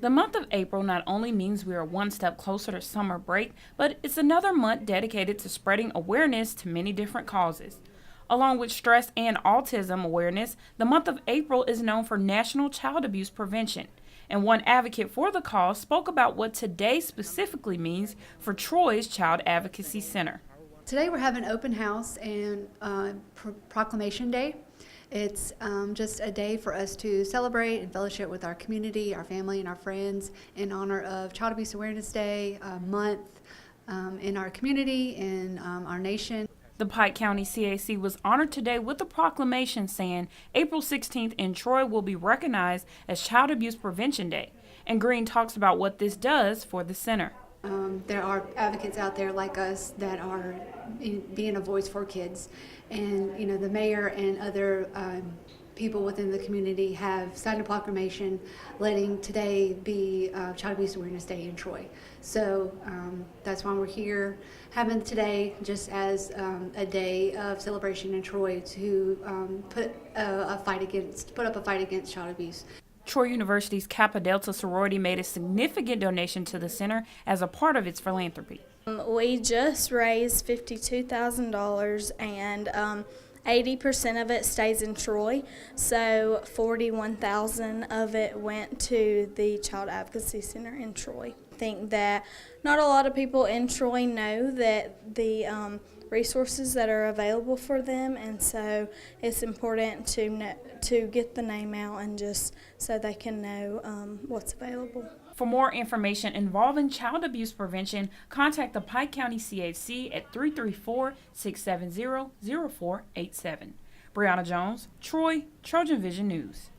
The month of April not only means we are one step closer to summer break, but it's another month dedicated to spreading awareness to many different causes. Along with stress and autism awareness, the month of April is known for National Child Abuse Prevention. And one advocate for the cause spoke about what today specifically means for Troy's Child Advocacy Center. Today we're having open house and Proclamation Day. It's just a day for us to celebrate and fellowship with our community, our family, and our friends in honor of Child Abuse Awareness Day month in our community and our nation. The Pike County CAC was honored today with a proclamation saying April 16th in Troy will be recognized as Child Abuse Prevention Day. And Green talks about what this does for the center. There are advocates out there like us that are being a voice for kids, and the mayor and other people within the community have signed a proclamation letting today be Child Abuse Awareness Day in Troy. So that's why we're here having today just as a day of celebration in Troy to put up a fight against child abuse. Troy University's Kappa Delta sorority made a significant donation to the center as a part of its philanthropy. We just raised $52,000 and 80% of it stays in Troy, so $41,000 of it went to the Child Advocacy Center in Troy. I think that not a lot of people in Troy know that the resources that are available for them, and so it's important to get the name out and just so they can know what's available. For more information involving child abuse prevention, contact the Pike County CAC at 334-670-0487. Briana Jones, Troy, TrojanVision News.